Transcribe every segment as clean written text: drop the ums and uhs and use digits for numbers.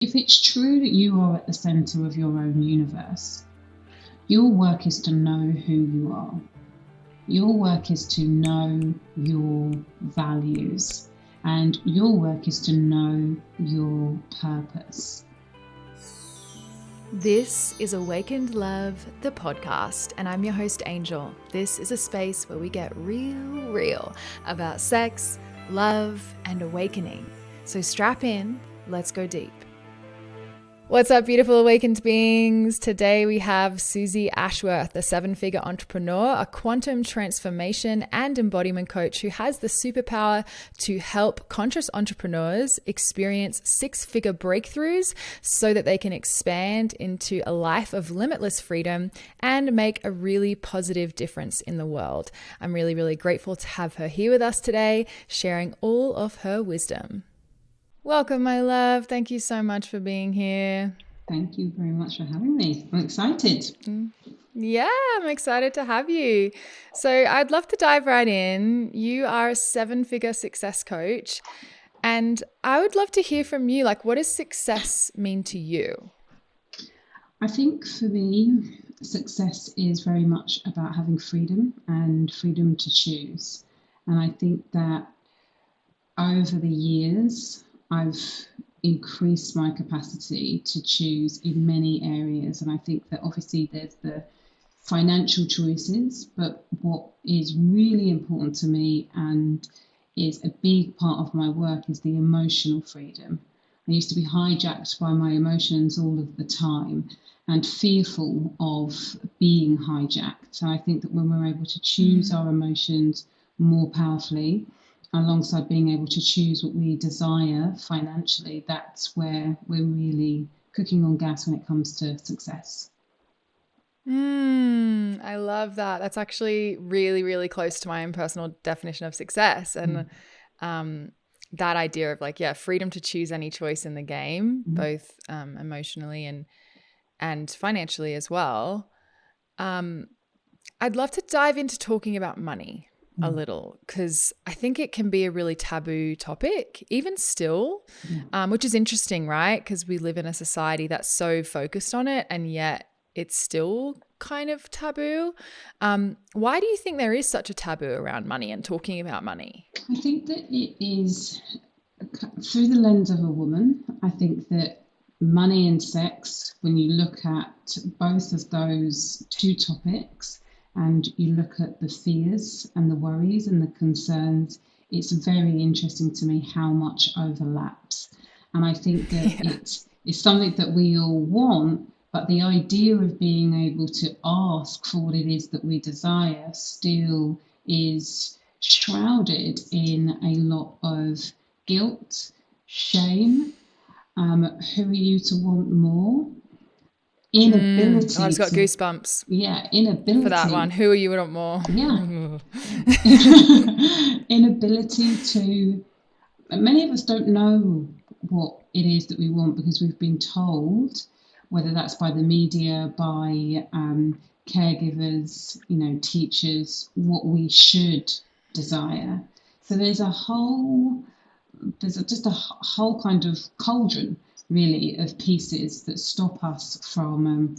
If it's true that you are at the center of your own universe, your work is to know who you are. Your work is to know your values, and your work is to know your purpose. This is Awakened Love, the podcast, and I'm your host, Angel. This is a space where we get real about sex, love, and awakening. So strap in, let's go deep. What's up, beautiful awakened beings? Today we have Suzy Ashworth, a 7-figure entrepreneur, a quantum transformation and embodiment coach who has the superpower to help conscious entrepreneurs experience 6-figure breakthroughs so that they can expand into a life of limitless freedom and make a really positive difference in the world. I'm really grateful to have her here with us today, sharing all of her wisdom. Welcome, my love. Thank you so much for being here. Thank you very much for having me. I'm excited. Yeah, I'm excited to have you. So I'd love to dive right in. You are a 7-figure success coach, and I would love to hear from you. Like, what does success mean to you? I think for me, success is very much about having freedom and freedom to choose. And I think that over the years, I've increased my capacity to choose in many areas. And I think that obviously there's the financial choices, but what is really important to me and is a big part of my work is the emotional freedom. I used to be hijacked by my emotions all of the time and fearful of being hijacked. And I think that when we're able to choose our emotions more powerfully, alongside being able to choose what we desire financially, that's where we're really cooking on gas when it comes to success. I love that. That's actually really close to my own personal definition of success. And that idea of like, freedom to choose any choice in the game, both emotionally and financially as well. I'd love to dive into talking about money a little, because I think it can be a really taboo topic, even still, which is interesting, right? Because we live in a society that's so focused on it, and yet it's still kind of taboo. Why do you think there is such a taboo around money and talking about money? I think that it is through the lens of a woman. I think that money and sex, when you look at both of those two topics, and you look at the fears and the worries and the concerns, it's very interesting to me how much overlaps. And I think that it's something that we all want, but the idea of being able to ask for what it is that we desire still is shrouded in a lot of guilt, shame. Who are you to want more? Inability. I just got goosebumps. Inability for that one. Who are you to want more? Inability to. Many of us don't know what it is that we want because we've been told, whether that's by the media, by caregivers, teachers, what we should desire. So there's just a whole kind of cauldron, really, of pieces that stop us from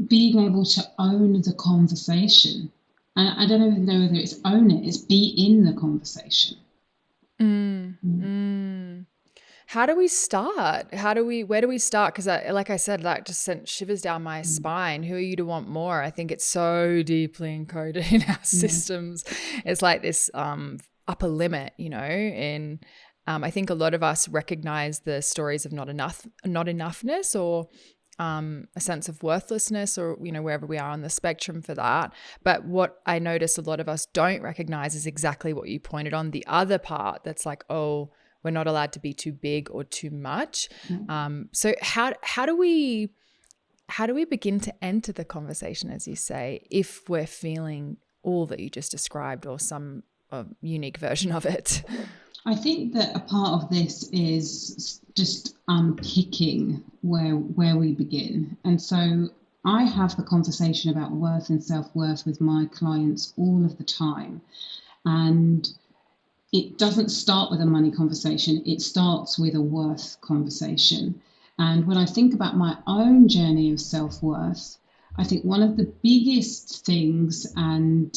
being able to own the conversation. And I don't even know whether it's own it, it's be in the conversation. How do we start? Where do we start? Because like I said, like just sent shivers down my spine. Who are you to want more? I think it's so deeply encoded in our systems. It's like this upper limit, and I think a lot of us recognize the stories of not enoughness, or a sense of worthlessness, or wherever we are on the spectrum for that. But what I notice a lot of us don't recognize is exactly what you pointed on, the other part that's like, oh, we're not allowed to be too big or too much. So how do we begin to enter the conversation, as you say, if we're feeling all that you just described or some unique version of it? I think that a part of this is just unpicking where we begin. And so I have the conversation about worth and self-worth with my clients all of the time. And it doesn't start with a money conversation, it starts with a worth conversation. And when I think about my own journey of self-worth, I think one of the biggest things and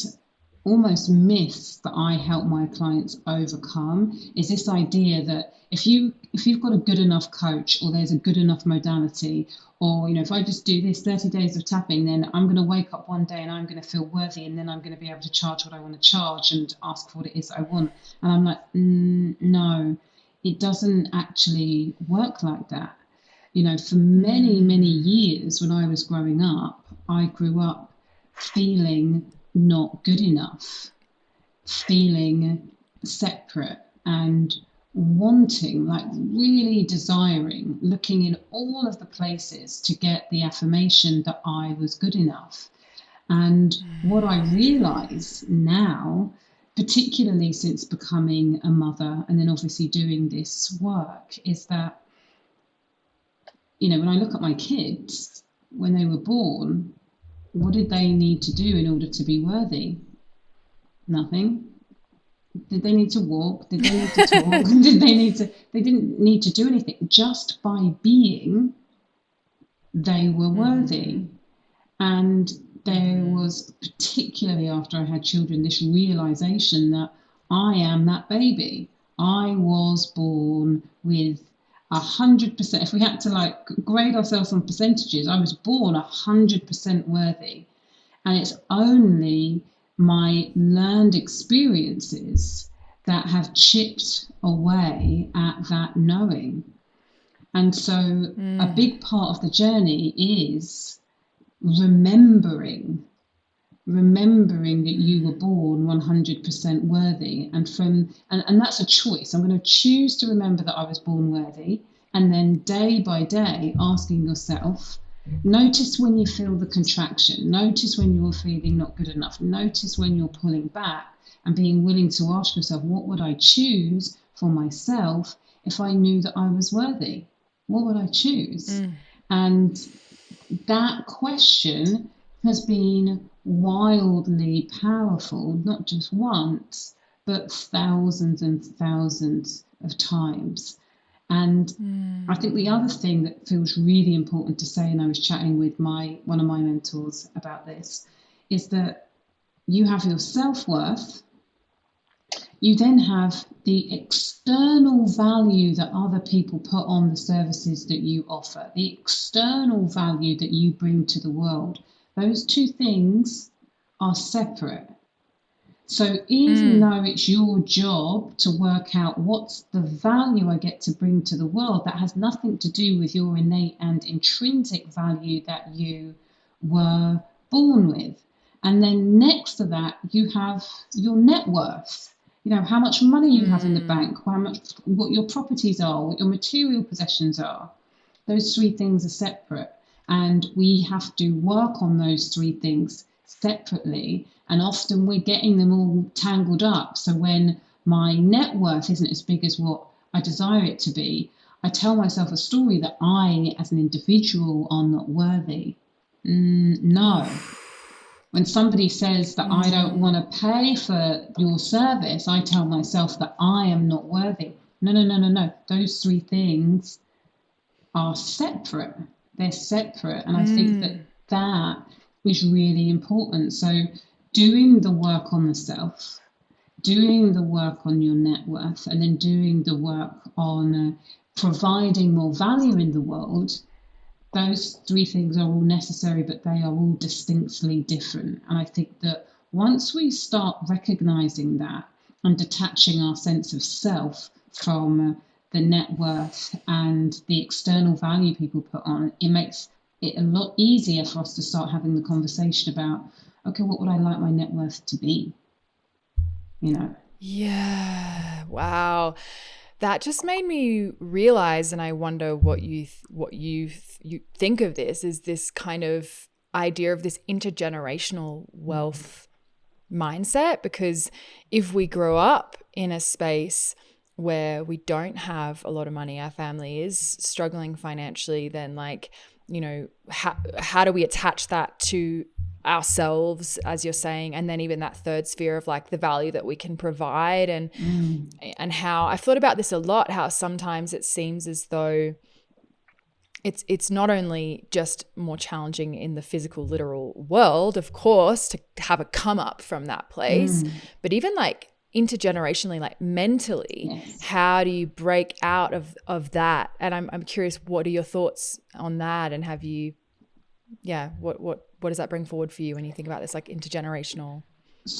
almost myths that I help my clients overcome is this idea that if you've got a good enough coach, or there's a good enough modality, or if I just do this 30 days of tapping, then I'm going to wake up one day and I'm going to feel worthy, and then I'm going to be able to charge what I want to charge and ask for what it is I want. And I'm like, no, it doesn't actually work like that. For many years when I was growing up, I grew up feeling not good enough, feeling separate, and wanting, like really desiring, looking in all of the places to get the affirmation that I was good enough. And what I realize now, particularly since becoming a mother and then obviously doing this work, is that, when I look at my kids, when they were born, what did they need to do in order to be worthy? Nothing. Did they need to walk? Did they need to talk? They didn't need to do anything. Just by being, they were worthy. And there was, particularly after I had children, this realization that I am that baby. I was born with 100%. If we had to grade ourselves on percentages, I was born 100% worthy. And it's only my learned experiences that have chipped away at that knowing. And so a big part of the journey is remembering that you were born 100% worthy, and that's a choice. I'm going to choose to remember that I was born worthy, and then day by day asking yourself, notice when you feel the contraction, notice when you're feeling not good enough, notice when you're pulling back, and being willing to ask yourself, what would I choose for myself if I knew that I was worthy? What would I choose? And that question has been wildly powerful, not just once, but thousands and thousands of times. And I think the other thing that feels really important to say, and I was chatting with one of my mentors about this, is that you have your self-worth, you then have the external value that other people put on the services that you offer, the external value that you bring to the world. Those two things are separate. So even though it's your job to work out what's the value I get to bring to the world, that has nothing to do with your innate and intrinsic value that you were born with. And then next to that, you have your net worth. How much money you have in the bank, what your properties are, what your material possessions are. Those three things are separate. And we have to work on those three things separately. And often we're getting them all tangled up. So when my net worth isn't as big as what I desire it to be, I tell myself a story that I, as an individual, are not worthy. No. When somebody says that I don't want to pay for your service, I tell myself that I am not worthy. No. Those three things are separate. They're separate. And I think that is really important. So doing the work on the self, doing the work on your net worth, and then doing the work on providing more value in the world, those three things are all necessary, but they are all distinctly different. And I think that once we start recognizing that and detaching our sense of self from the net worth and the external value people put on, it makes it a lot easier for us to start having the conversation about, okay, what would I like my net worth to be? Yeah. Wow. That just made me realize, and I wonder what you think of this, is this kind of idea of this intergenerational wealth mindset. Because if we grow up in a space where we don't have a lot of money, our family is struggling financially, then how do we attach that to ourselves, as you're saying, and then even that third sphere of like the value that we can provide, and how I've thought about this a lot, how sometimes it seems as though it's not only just more challenging in the physical, literal world, of course, to have a come up from that place, but even like intergenerationally, like mentally, Yes. how do you break out of that? And I'm curious, what are your thoughts on that? And have you, what does that bring forward for you when you think about this like intergenerational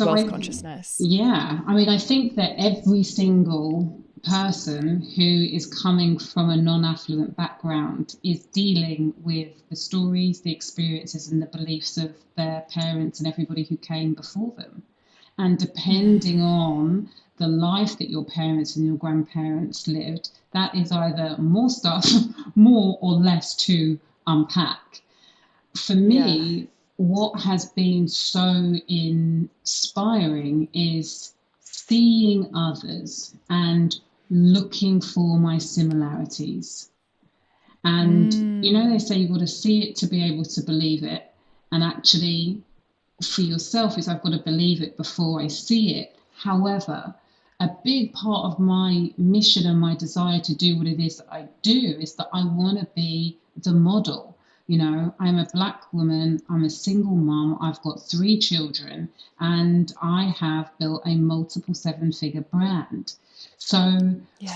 wealth consciousness? I think that every single person who is coming from a non-affluent background is dealing with the stories, the experiences, and the beliefs of their parents and everybody who came before them. And depending on the life that your parents and your grandparents lived, that is either more stuff, more or less to unpack. For me, what has been so inspiring is seeing others and looking for my similarities. And, they say you've got to see it to be able to believe it. And actually, for yourself, is I've got to believe it before I see it. However, a big part of my mission and my desire to do what it is that I do is that I want to be the model. I'm a Black woman, I'm a single mom, I've got 3 children, and I have built a multiple 7-figure brand. So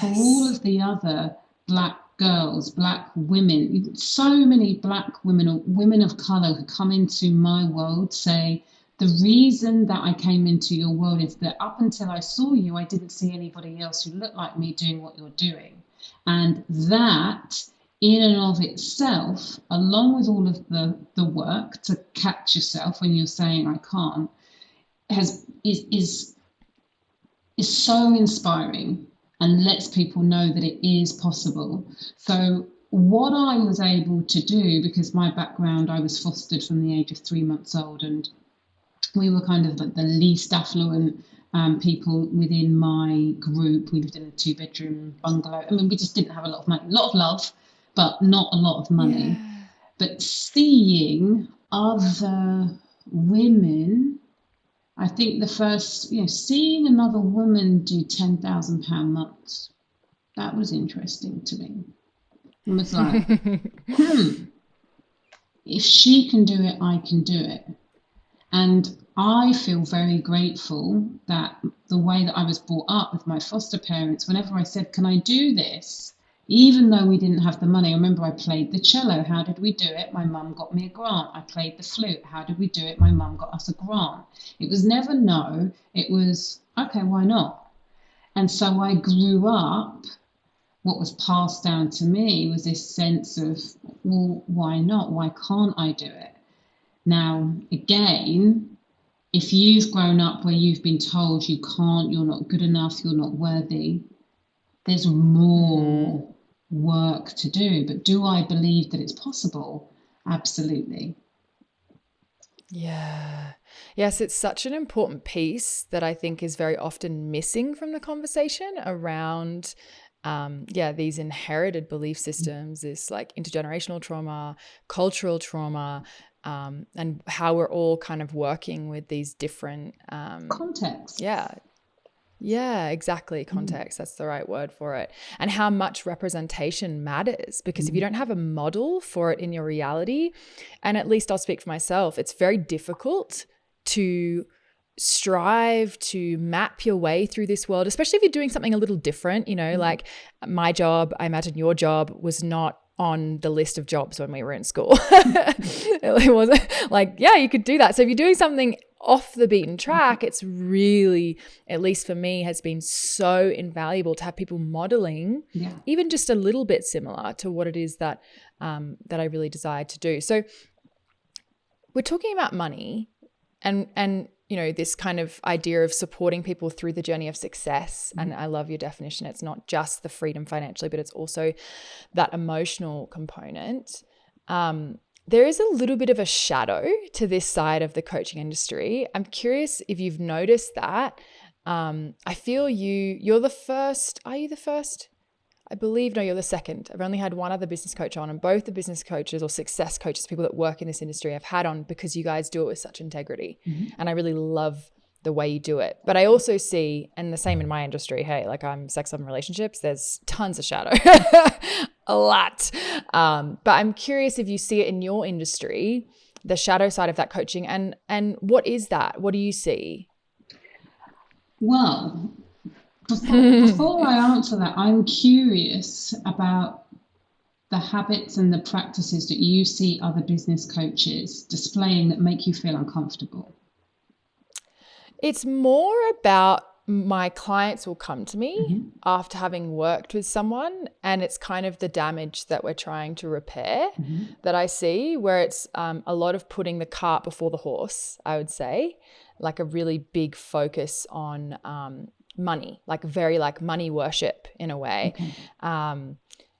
for all of the other Black girls, Black women, so many Black women or women of color who come into my world say, the reason that I came into your world is that up until I saw you, I didn't see anybody else who looked like me doing what you're doing. And that in and of itself, along with all of the work to catch yourself when you're saying I can't, is so inspiring and lets people know that it is possible. So what I was able to do, because my background, I was fostered from the age of 3 months old, and we were kind of like the least affluent people within my group. We lived in a 2-bedroom bungalow. We just didn't have a lot of money, a lot of love, but not a lot of money. But seeing other women, I think the first, seeing another woman do £10,000 months, that was interesting to me. It was like, if she can do it, I can do it. And I feel very grateful that the way that I was brought up with my foster parents, whenever I said, can I do this? Even though we didn't have the money, I remember I played the cello. How did we do it? My mum got me a grant. I played the flute. How did we do it? My mum got us a grant. It was never no. It was, okay, why not? And so I grew up, what was passed down to me was this sense of, well, why not? Why can't I do it? Now, again, if you've grown up where you've been told you can't, you're not good enough, you're not worthy, there's more work to do. But do I believe that it's possible? Absolutely. Yeah. Yes, it's such an important piece that I think is very often missing from the conversation around these inherited belief systems, this like intergenerational trauma, cultural trauma, and how we're all kind of working with these different contexts. Yeah, exactly. Context. That's the right word for it. And how much representation matters, because if you don't have a model for it in your reality, and at least I'll speak for myself, it's very difficult to strive to map your way through this world, especially if you're doing something a little different, like my job, I imagine your job was not on the list of jobs when we were in school. It wasn't like, you could do that. So if you're doing something off the beaten track, it's really, at least for me, has been so invaluable to have people modeling even just a little bit similar to what it is that I really desire to do. So we're talking about money and this kind of idea of supporting people through the journey of success. And I love your definition. It's not just the freedom financially, but it's also that emotional component. There is a little bit of a shadow to this side of the coaching industry. I'm curious if you've noticed that. I feel you're the first. Are you the first? I believe, no, you're the second. I've only had one other business coach on, and both the business coaches or success coaches, people that work in this industry, I've had on because you guys do it with such integrity. And I really love the way you do it. But I also see, and the same in my industry, hey, like I'm sex, love, and relationships, there's tons of shadow, a lot. But I'm curious if you see it in your industry, the shadow side of that coaching, and what is that? What do you see? Well, before I answer that, I'm curious about the habits and the practices that you see other business coaches displaying that make you feel uncomfortable. It's more about my clients will come to me after having worked with someone, and it's kind of the damage that we're trying to repair that I see, where it's a lot of putting the cart before the horse, I would say, like a really big focus on money, like very like money worship in a way.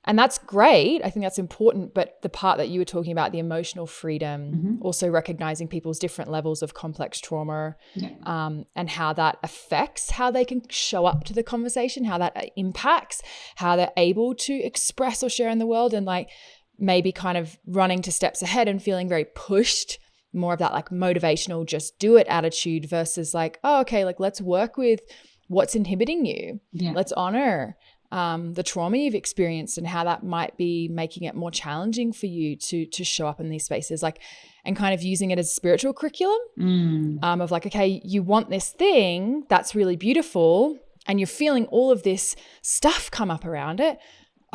And that's great. I think that's important. But the part that you were talking about, the emotional freedom, also recognizing people's different levels of complex trauma, and how that affects how they can show up to the conversation, how that impacts how they're able to express or share in the world, and like maybe kind of running to steps ahead and feeling very pushed, more of that like motivational, just do it attitude versus like, oh, okay, like let's work with what's inhibiting you. Let's honor the trauma you've experienced and how that might be making it more challenging for you to show up in these spaces, like, and kind of using it as spiritual curriculum of like, okay, you want this thing that's really beautiful and you're feeling all of this stuff come up around it.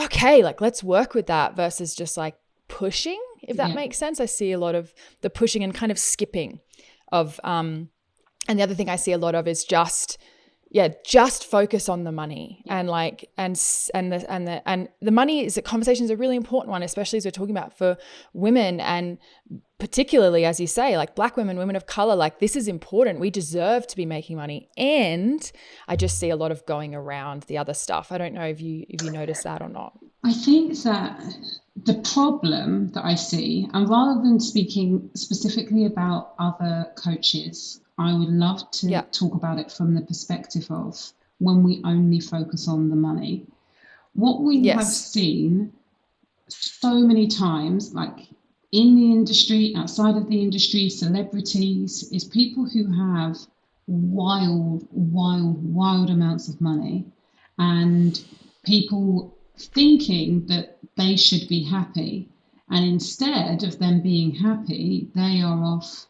Okay, like let's work with that versus just like pushing, if that makes sense. I see a lot of the pushing and kind of skipping of and the other thing I see a lot of is just focus on the money and like and the money is a conversation is a really important one, especially as we're talking about for women, and particularly as you say, like Black women, women of color, like this is important. We deserve to be making money. And I just see a lot of going around the other stuff. I don't know if you notice that or not. I think that the problem that I see, and rather than speaking specifically about other coaches, I would love to talk about it from the perspective of when we only focus on the money. What we have seen so many times, like in the industry, outside of the industry, celebrities, is people who have wild amounts of money, and people thinking that they should be happy. And instead of them being happy, they are off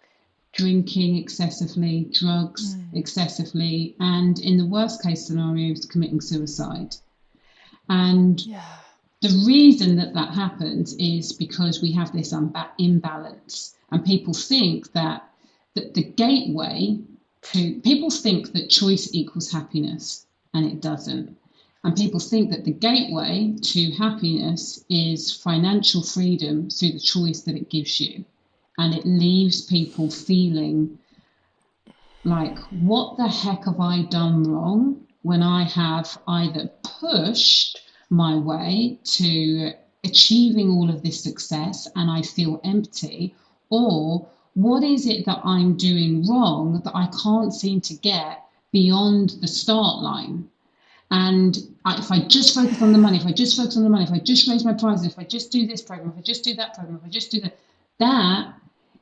drinking excessively, drugs excessively, and in the worst case scenarios, committing suicide. And the reason that happens is because we have this imbalance, and people think that the gateway to, people think that choice equals happiness, and it doesn't. And people think that the gateway to happiness is financial freedom through the choice that it gives you. And it leaves people feeling like, what the heck have I done wrong when I have either pushed my way to achieving all of this success and I feel empty, or what is it that I'm doing wrong that I can't seem to get beyond the start line? And if I just focus on the money, if I just focus on the money, if I just raise my prices, if I just do this program, if I just do that program, if I just do that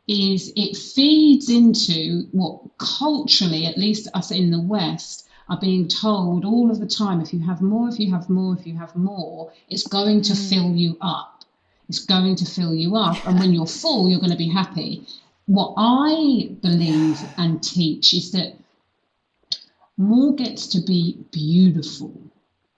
is, it feeds into what culturally, at least us in the West, are being told all of the time. If you have more, if you have more, if you have more, it's going to fill you up. It's going to fill you up. And when you're full, you're going to be happy. What I believe and teach is that more gets to be beautiful.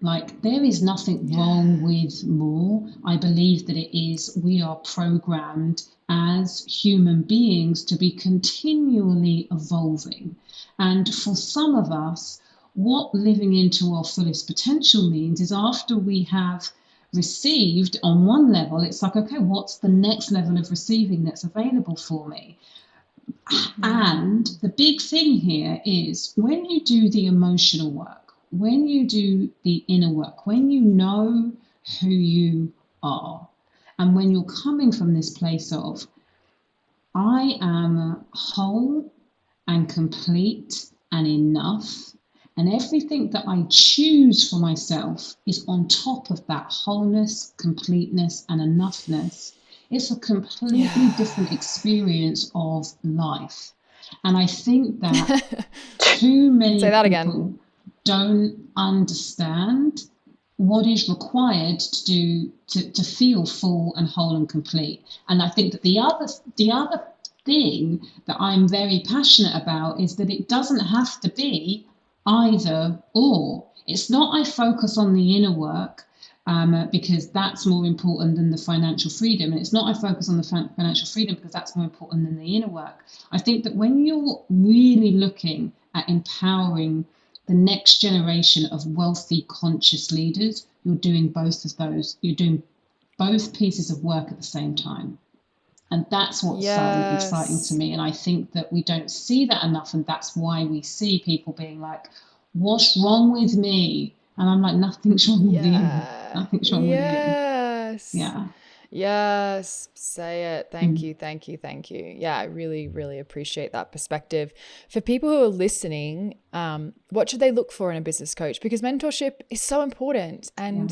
Like, there is nothing wrong with more. I believe that it is, we are programmed as human beings to be continually evolving. And for some of us, what living into our fullest potential means is, after we have received on one level, it's like, okay, what's the next level of receiving that's available for me? And the big thing here is, when you do the emotional work, when you do the inner work, when you know who you are, and when you're coming from this place of, I am whole and complete and enough, And everything that I choose for myself is on top of that wholeness, completeness, and enoughness. It's a completely different Yeah. experience of life. And I think that too Say many that again. people don't understand what is required to do to feel full and whole and complete. And I think that the other thing that I'm very passionate about is that it doesn't have to be either or. It's not I focus on the inner work because that's more important than the financial freedom. And it's not I focus on the financial freedom because that's more important than the inner work. I think that when you're really looking at empowering the next generation of wealthy, conscious leaders, you're doing both of those. You're doing both pieces of work at the same time. And that's what's so exciting to Yes. me. And I think that we don't see that enough. And that's why we see people being like, what's wrong with me? And I'm like, nothing's wrong with you. Yeah. Nothing's wrong with you. Yes. Yeah. Yes. Say it. Thank Mm. you. Thank you. Thank you. Yeah, I really, really appreciate that perspective. For people who are listening, what should they look for in a business coach? Because mentorship is so important. Yeah.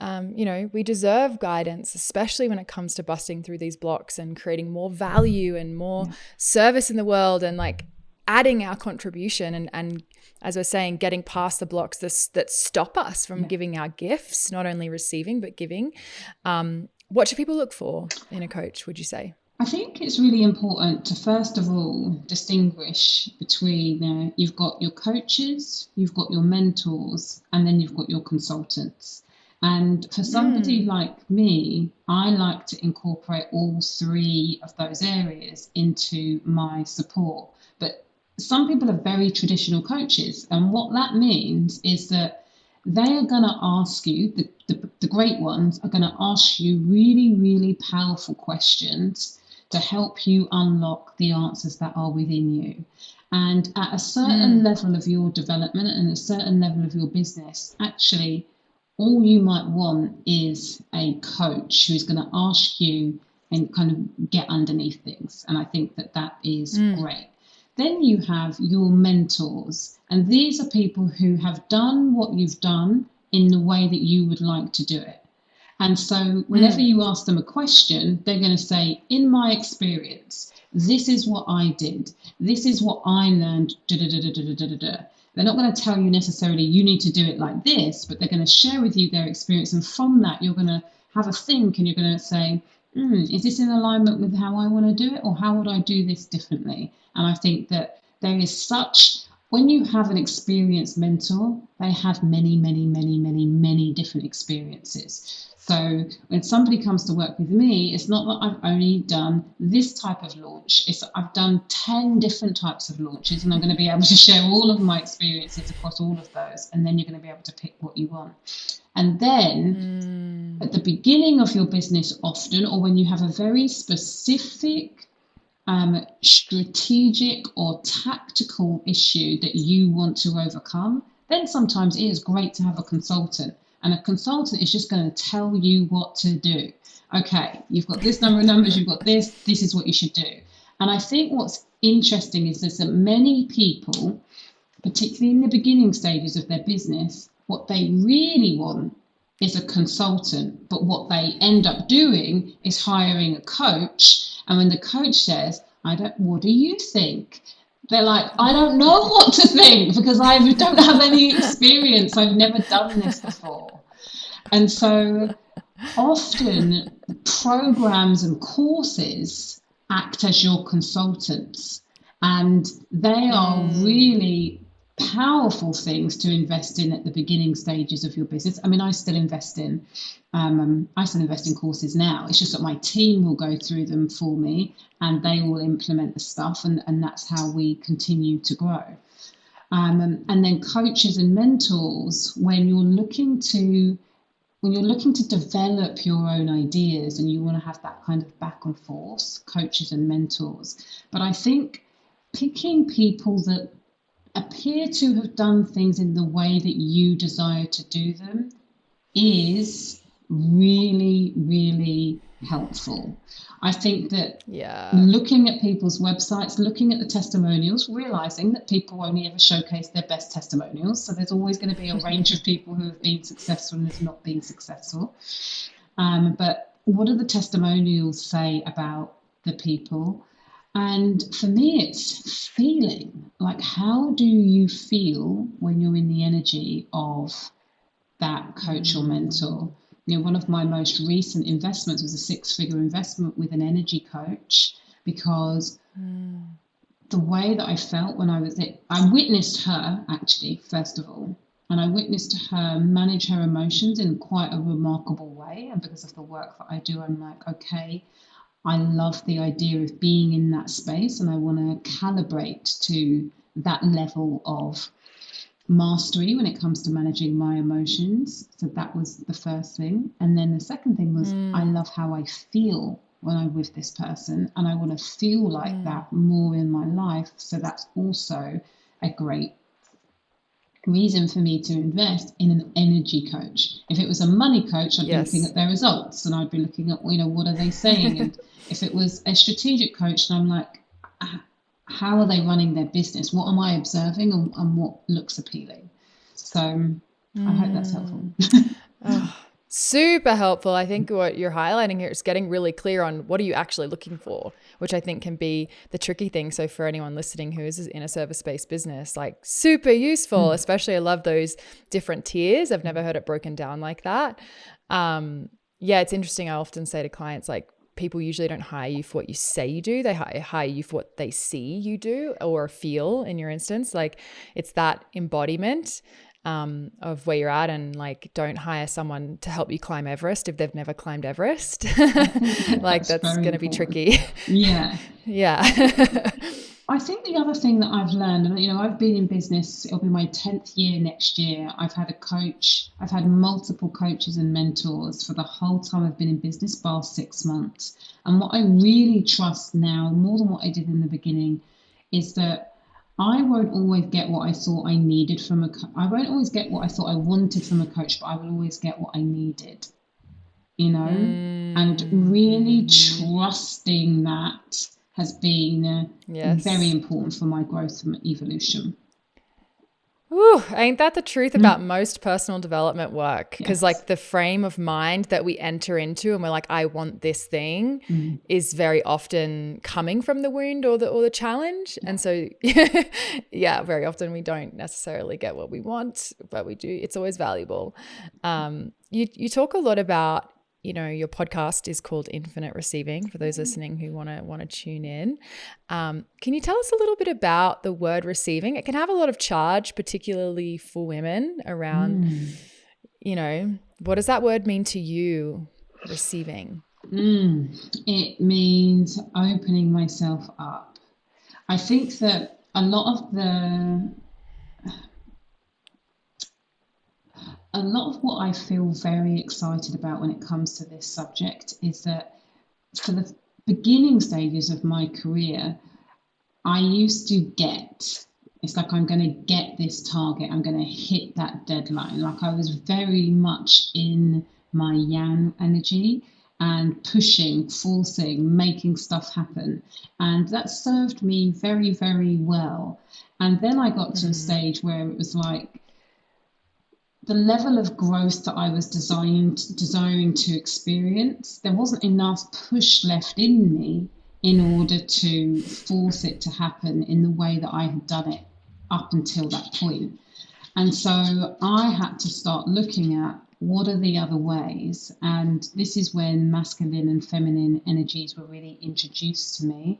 And we deserve guidance, especially when it comes to busting through these blocks and creating more value and more Yeah. service in the world, and like adding our contribution, and as we're saying, getting past the blocks that stop us from Yeah. giving our gifts, not only receiving but giving. What should people look for in a coach, would you say? I think it's really important to first of all distinguish between you've got your coaches, you've got your mentors, and then you've got your consultants. And for somebody Mm. like me, I like to incorporate all three of those areas into my support. But some people are very traditional coaches, and what that means is that they are going to ask you, the great ones are going to ask you really, really powerful questions to help you unlock the answers that are within you. And at a certain Mm. level of your development and a certain level of your business, actually, all you might want is a coach who's going to ask you and kind of get underneath things. And I think that that is Mm. great. Then you have your mentors, and these are people who have done what you've done in the way that you would like to do it. And so, whenever Mm. you ask them a question, they're going to say, in my experience, this is what I did. This is what I learned. Da, da, da, da, da, da, da, da. They're not going to tell you necessarily you need to do it like this, but they're going to share with you their experience. And from that, you're going to have a think and you're going to say, is this in alignment with how I want to do it? Or how would I do this differently? And I think that there is such, when you have an experienced mentor, they have many, many, many, many, many different experiences. So when somebody comes to work with me, it's not that I've only done this type of launch. It's I've done 10 different types of launches, and I'm going to be able to share all of my experiences across all of those. And then you're going to be able to pick what you want. And then Mm. at the beginning of your business, often, or when you have a very specific strategic or tactical issue that you want to overcome, then sometimes it is great to have a consultant. And a consultant is just going to tell you what to do. Okay, you've got this number of numbers, you've got this is what you should do. And I think what's interesting is that many people, particularly in the beginning stages of their business, what they really want is a consultant. But what they end up doing is hiring a coach. And when the coach says, what do you think? They're like, I don't know what to think because I don't have any experience. I've never done this before. And so often programs and courses act as your consultants, and they are Mm. really powerful things to invest in at the beginning stages of your business. I mean, I still invest in courses now. It's just that my team will go through them for me and they will implement the stuff, and that's how we continue to grow. And then coaches and mentors, when you're looking to develop your own ideas and you want to have that kind of back and forth, coaches and mentors. But I think picking people that appear to have done things in the way that you desire to do them is really, really helpful. I think that Yeah. looking at people's websites, looking at the testimonials, realizing that people only ever showcase their best testimonials. So there's always going to be a range of people who have been successful and have not been successful. But what do the testimonials say about the people? And for me, it's feeling. Like, how do you feel when you're in the energy of that coach or mentor? You know, one of my most recent investments was a 6-figure investment with an energy coach, because the way that I felt when I was it, I witnessed her actually, first of all, and I witnessed her manage her emotions in quite a remarkable way. And because of the work that I do, I'm like, okay, I love the idea of being in that space, and I want to calibrate to that level of mastery when it comes to managing my emotions. So that was the first thing. And then the second thing was, I love how I feel when I'm with this person, and I want to feel like that more in my life. So that's also a great reason for me to invest in an energy coach. If it was a money coach, I'd be looking at their results, and I'd be looking at, you know, what are they saying? And if it was a strategic coach, then I'm like, how are they running their business? What am I observing, and what looks appealing? So I hope that's helpful. Super helpful. I think what you're highlighting here is getting really clear on what are you actually looking for, which I think can be the tricky thing. So for anyone listening who is in a service-based business, like super useful, especially I love those different tiers. I've never heard it broken down like that. Yeah, it's interesting. I often say to clients, like, people usually don't hire you for what you say you do. They hire you for what they see you do or feel in your instance. Like, it's that embodiment of where you're at, and like, don't hire someone to help you climb Everest if they've never climbed Everest. Like, that's going to be tricky. Yeah. Yeah. I think the other thing that I've learned, and you know, I've been in business, it'll be my 10th year next year. I've had a coach, I've had multiple coaches and mentors for the whole time I've been in business, bar 6 months. And what I really trust now, more than what I did in the beginning, is that I won't always get what I thought I needed from I won't always get what I thought I wanted from a coach, but I will always get what I needed, you know? And really trusting that has been very important for my growth and evolution. Ooh, ain't that the truth about most personal development work? Because like, the frame of mind that we enter into and we're like, I want this thing, is very often coming from the wound or the challenge. And so, yeah, very often we don't necessarily get what we want, but we do. It's always valuable. You talk a lot about, you know, your podcast is called Infinite Receiving, for those listening who want to tune in. Can you tell us a little bit about the word receiving? It can have a lot of charge, particularly for women, around, you know, what does that word mean to you, receiving? It means opening myself up. I think that a lot of what I feel very excited about when it comes to this subject is that for the beginning stages of my career, I used to it's like, I'm going to get this target, I'm going to hit that deadline. Like, I was very much in my yang energy and pushing, forcing, making stuff happen. And that served me very, very well. And then I got to a stage where it was like, the level of growth that I was desiring to experience, there wasn't enough push left in me in order to force it to happen in the way that I had done it up until that point. And so I had to start looking at, what are the other ways? And this is when masculine and feminine energies were really introduced to me.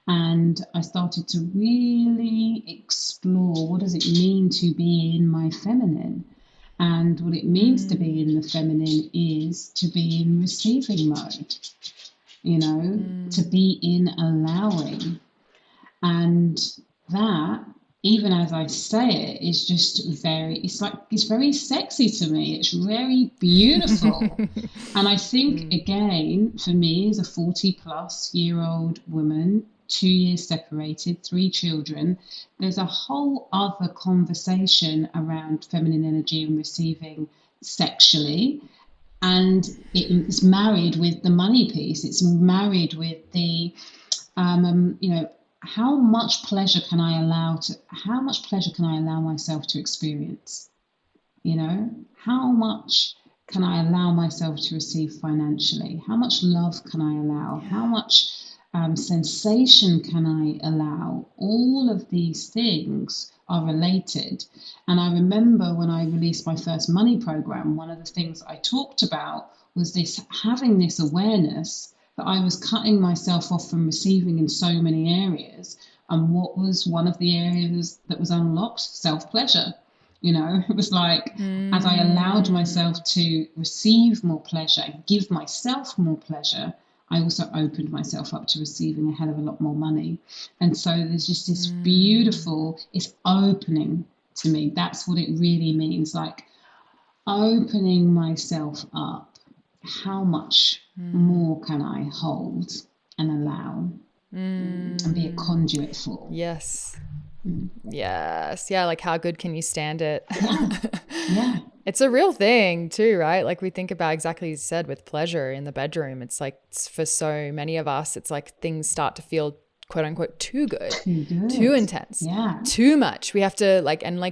And I started to really explore, what does it mean to be in my feminine? And what it means to be in the feminine is to be in receiving mode, you know, to be in allowing. And that, even as I say it, is just it's very sexy to me. It's very beautiful. And I think, again, for me, as a 40-plus-year-old woman, 2 years separated, 3 children, there's a whole other conversation around feminine energy and receiving sexually And it's married with the money piece. It's married with the, you know, how much pleasure can I allow myself to experience? You know, how much can I allow myself to receive financially? How much love can I allow? How much sensation can I allow? All of these things are related. And I remember when I released my first money program, one of the things I talked about was this, having this awareness that I was cutting myself off from receiving in so many areas. And what was one of the areas that was unlocked? Self-pleasure. You know, it was like, as I allowed myself to receive more pleasure, give myself more pleasure, I also opened myself up to receiving a hell of a lot more money. And so there's just this beautiful, it's opening to me. That's what it really means, like opening myself up. How much more can I hold and allow and be a conduit for? Yes. Yes. Yeah. Like, how good can you stand it? Yeah. It's a real thing too, right? Like, we think about, exactly as you said, with pleasure in the bedroom. It's like, for so many of us, it's like things start to feel, quote unquote, too good, too intense, too much. We have to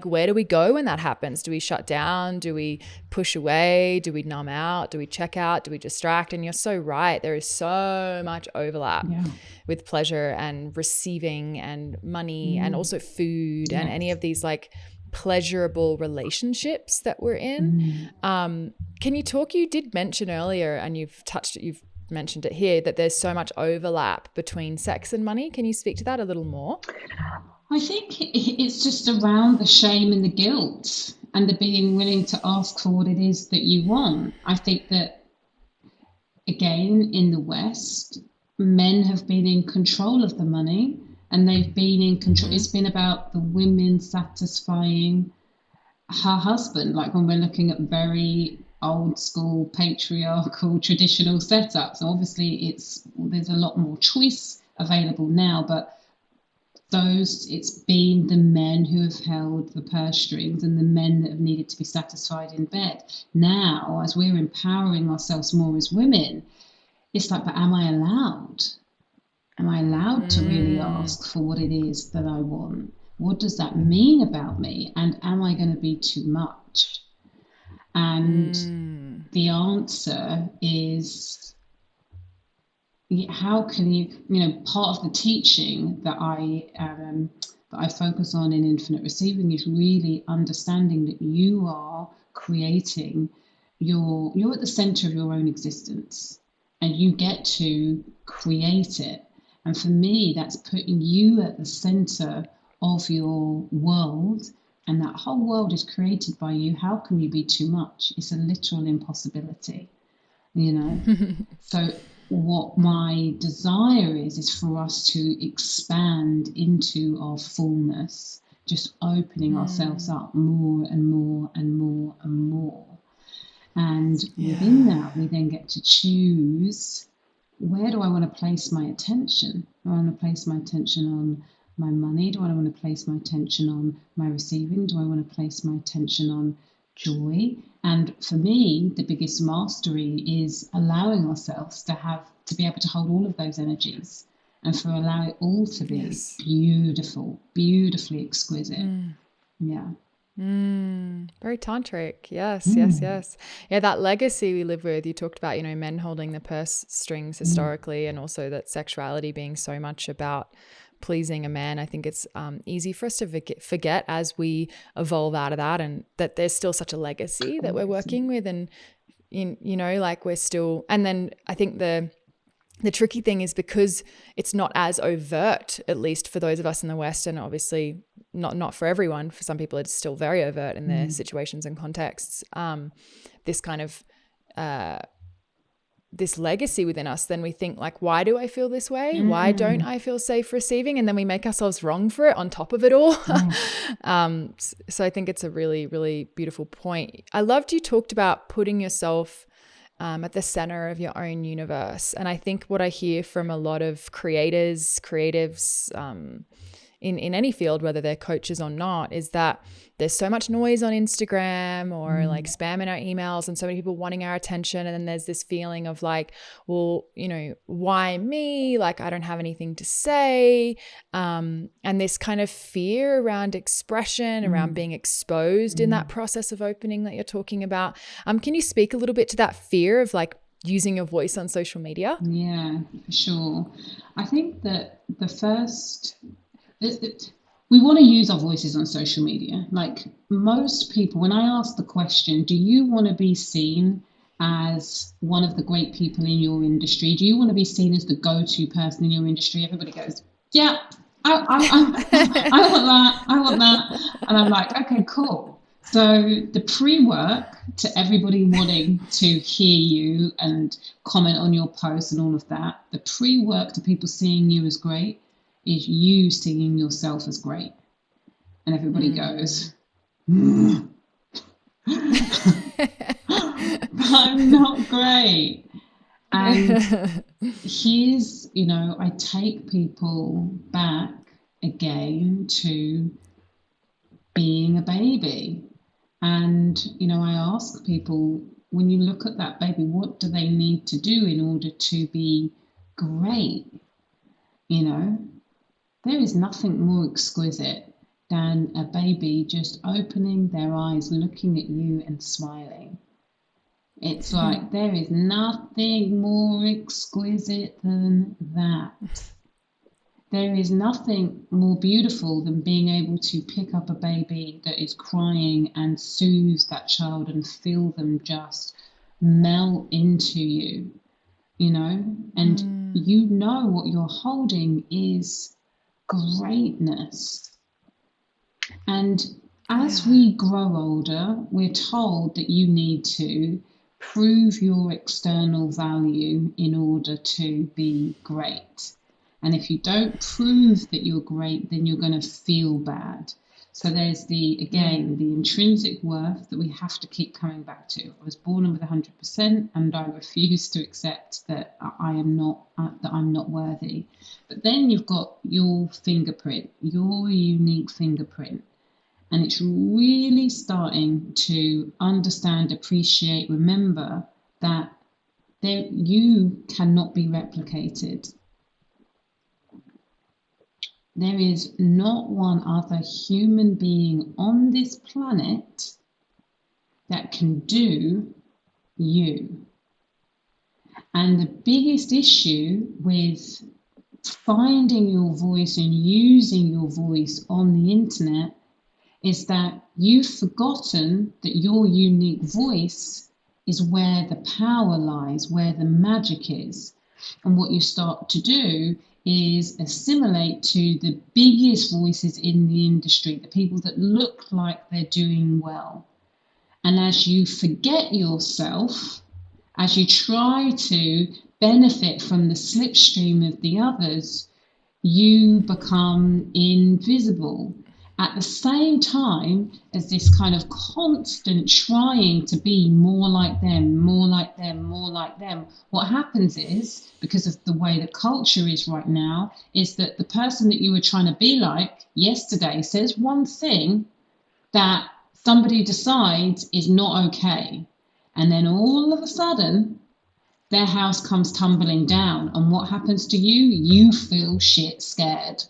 where do we go when that happens? Do we shut down? Do we push away? Do we numb out? Do we check out? Do we distract? And you're so right. There is so much overlap with pleasure and receiving and money and also food and any of these like pleasurable relationships that we're in. Can you talk, you did mention earlier, and you've mentioned it here, that there's so much overlap between sex and money. Can you speak to that a little more? I think it's just around the shame and the guilt and the being willing to ask for what it is that you want. I think that, again, in the West, men have been in control of the money, and they've been in control. It's been about the women satisfying her husband, like when we're looking at very old school patriarchal traditional setups. Obviously there's a lot more choice available now, but it's been the men who have held the purse strings and the men that have needed to be satisfied in bed. Now, as we're empowering ourselves more as women, it's like, but am I allowed? Am I allowed to really ask for what it is that I want? What does that mean about me? And am I going to be too much? And the answer is, how can you, part of the teaching that I focus on in Infinite Receiving is really understanding that you are creating you're at the center of your own existence, and you get to create it. And for me, that's putting you at the center of your world, and that whole world is created by you. How can you be too much? It's a literal impossibility, So what my desire is for us to expand into our fullness, just opening ourselves up more and more and more and more. And within that, we then get to choose, where do I want to place my attention? Do I want to place my attention on my money? Do I want to place my attention on my receiving? Do I want to place my attention on joy? And for me, the biggest mastery is allowing ourselves to be able to hold all of those energies, and for allow it all to be beautiful, beautifully exquisite. Very tantric. Yes. Yeah, that legacy we live with, you talked about, men holding the purse strings historically, and also that sexuality being so much about pleasing a man. I think it's easy for us to forget as we evolve out of that, and that there's still such a legacy that we're working with, and we're still. And then I think the tricky thing is, because it's not as overt, at least for those of us in the West, and obviously not for everyone. For some people, it's still very overt in their situations and contexts. This kind of this legacy within us, then we think like, why do I feel this way? Why don't I feel safe receiving? And then we make ourselves wrong for it on top of it all. So I think it's a really, really beautiful point. I loved you talked about putting yourself at the center of your own universe. And I think what I hear from a lot of creatives, in any field, whether they're coaches or not, is that there's so much noise on Instagram or like spam in our emails and so many people wanting our attention. And then there's this feeling of like, well, you know, why me? Like, I don't have anything to say. And this kind of fear around expression, around being exposed in that process of opening that you're talking about. Can you speak a little bit to that fear of like using your voice on social media? Yeah, for sure. I think that the first, we want to use our voices on social media. Like most people, when I ask the question, do you want to be seen as one of the great people in your industry? Do you want to be seen as the go-to person in your industry? Everybody goes, yeah, I want that. I want that. And I'm like, okay, cool. So the pre-work to everybody wanting to hear you and comment on your posts and all of that, the pre-work to people seeing you as great is you seeing yourself as great. And everybody goes, I'm not great. And here's, you know, I take people back again to being a baby. And, you know, I ask people, when you look at that baby, what do they need to do in order to be great? You know, there is nothing more exquisite than a baby just opening their eyes, looking at you and smiling. It's like there is nothing more exquisite than that. There is nothing more beautiful than being able to pick up a baby that is crying and soothe that child and feel them just melt into you, you know? And you know what you're holding is greatness. And as we grow older, we're told that you need to prove your external value in order to be great. And if you don't prove that you're great, then you're going to feel bad. So there's the intrinsic worth that we have to keep coming back to. I was born with 100%, and I refuse to accept that I'm not worthy. But then you've got your fingerprint, your unique fingerprint. And it's really starting to understand, appreciate, remember that you cannot be replicated. There is not one other human being on this planet that can do you. And the biggest issue with finding your voice and using your voice on the internet is that you've forgotten that your unique voice is where the power lies, where the magic is. And what you start to do is assimilate to the biggest voices in the industry, the people that look like they're doing well. And as you forget yourself, as you try to benefit from the slipstream of the others, you become invisible. At the same time as this kind of constant trying to be more like them, more like them, more like them, what happens is, because of the way the culture is right now, is that the person that you were trying to be like yesterday says one thing that somebody decides is not okay. And then all of a sudden, their house comes tumbling down. And what happens to you? You feel shit scared.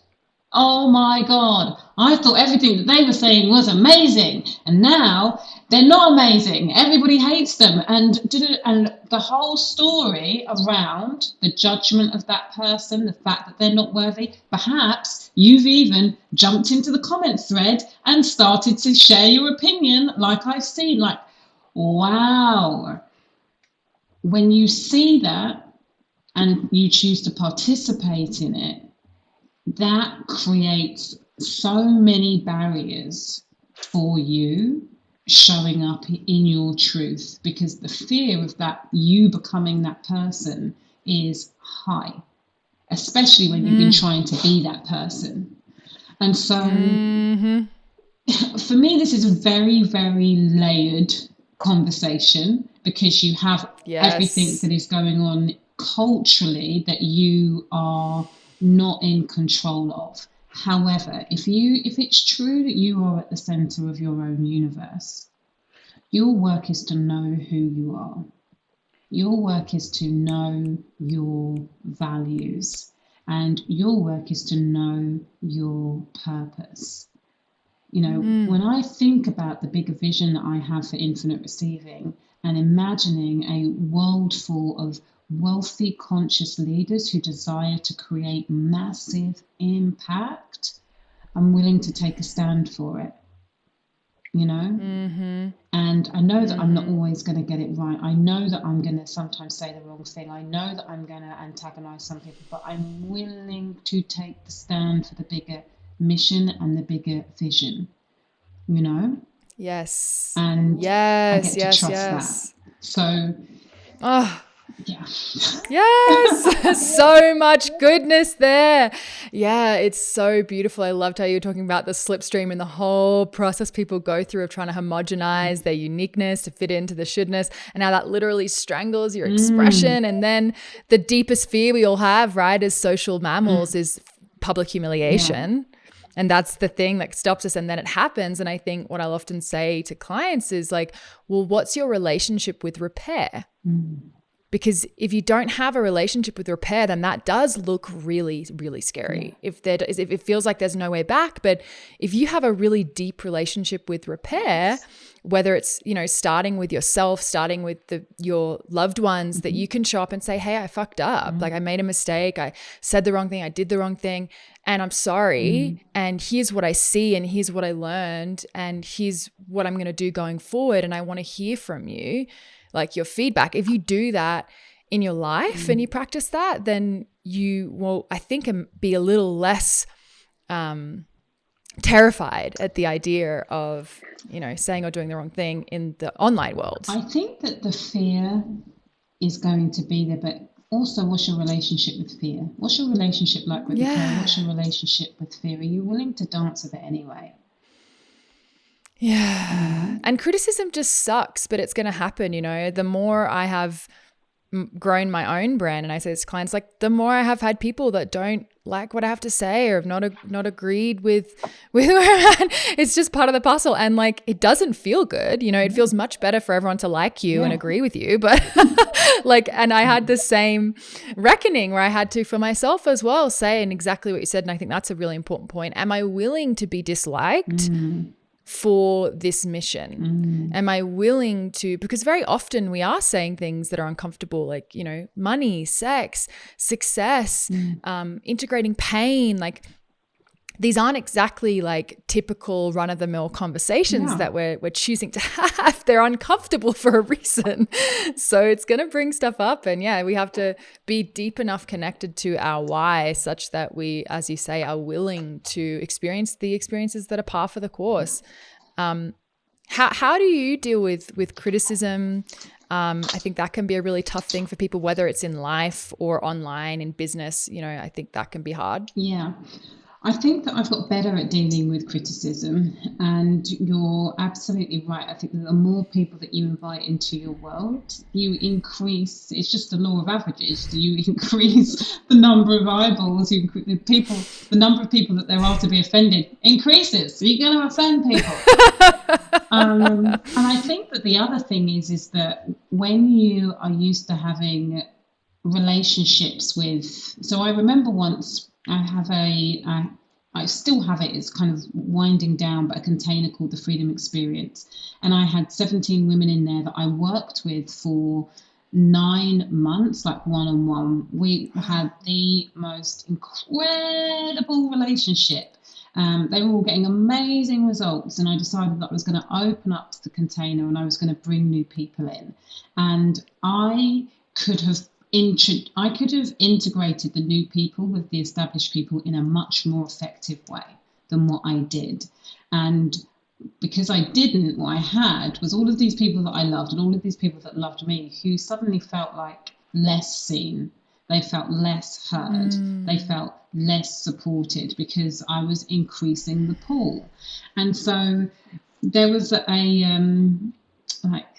Oh my God, I thought everything that they were saying was amazing. And now they're not amazing. Everybody hates them. And the whole story around the judgment of that person, the fact that they're not worthy, perhaps you've even jumped into the comment thread and started to share your opinion like I've seen. Like, wow. When you see that and you choose to participate in it, that creates so many barriers for you showing up in your truth, because the fear of that, you becoming that person, is high, especially when you've been trying to be that person. And so for me, this is a very, very layered conversation, because you have everything that is going on culturally that you are not in control of. However, if it's true that you are at the center of your own universe, your work is to know who you are. Your work is to know your values, and your work is to know your purpose. When I think about the bigger vision that I have for infinite receiving and imagining a world full of wealthy, conscious leaders who desire to create massive impact, I'm willing to take a stand for it, And I know that I'm not always going to get it right. I know that I'm going to sometimes say the wrong thing. I know that I'm going to antagonize some people, but I'm willing to take the stand for the bigger mission and the bigger vision, Yes. And yes, I get to trust that. So, yeah. Yes, so much goodness there. Yeah, it's so beautiful. I loved how you were talking about the slipstream and the whole process people go through of trying to homogenize their uniqueness to fit into the shouldness, and how that literally strangles your expression. And then the deepest fear we all have, right, as social mammals is public humiliation. Yeah. And that's the thing that stops us. And then it happens. And I think what I'll often say to clients is like, well, what's your relationship with repair? Because if you don't have a relationship with repair, then that does look really, really scary. If it feels like there's no way back. But if you have a really deep relationship with repair, whether it's, starting with yourself, starting with your loved ones, that you can show up and say, hey, I fucked up. Like I made a mistake. I said the wrong thing. I did the wrong thing. And I'm sorry. And here's what I see. And here's what I learned. And here's what I'm going to do going forward. And I want to hear from you, like your feedback. If you do that in your life and you practice that, then you will, I think, be a little less terrified at the idea of, saying or doing the wrong thing in the online world. I think that the fear is going to be there, but also, what's your relationship with fear? What's your relationship like with fear? What's your relationship with fear? Are you willing to dance with it anyway? Yeah. And criticism just sucks, but it's going to happen. The more I have grown my own brand, and I say this to clients, like the more I have had people that don't like what I have to say or have not agreed with where I'm at. It's just part of the puzzle. And like, it doesn't feel good. It feels much better for everyone to like you and agree with you. But like, and I had the same reckoning where I had to, for myself as well, say, and exactly what you said. And I think that's a really important point. Am I willing to be disliked for this mission? Am I willing to, because very often we are saying things that are uncomfortable, like, money, sex, success, integrating pain. Like these aren't exactly like typical run-of-the-mill conversations that we're choosing to have. They're uncomfortable for a reason. So it's going to bring stuff up. And we have to be deep enough connected to our why such that we, as you say, are willing to experience the experiences that are par for the course. How do you deal with criticism? I think that can be a really tough thing for people, whether it's in life or online in business. I think that can be hard. Yeah. I think that I've got better at dealing with criticism, and you're absolutely right. I think that the more people that you invite into your world, you increase, it's just the law of averages, you increase the number of eyeballs, the number of people that there are to be offended increases, so you're going to offend people. And I think that the other thing is that when you are used to having relationships with, so I remember once, I still have it, it's kind of winding down, but a container called the Freedom Experience. And I had 17 women in there that I worked with for 9 months, like one-on-one. We had the most incredible relationship. They were all getting amazing results. And I decided that I was going to open up the container and I was going to bring new people in. And I could have integrated the new people with the established people in a much more effective way than what I did. And because I didn't, what I had was all of these people that I loved and all of these people that loved me who suddenly felt like less seen. They felt less heard. They felt less supported because I was increasing the pool. And so there was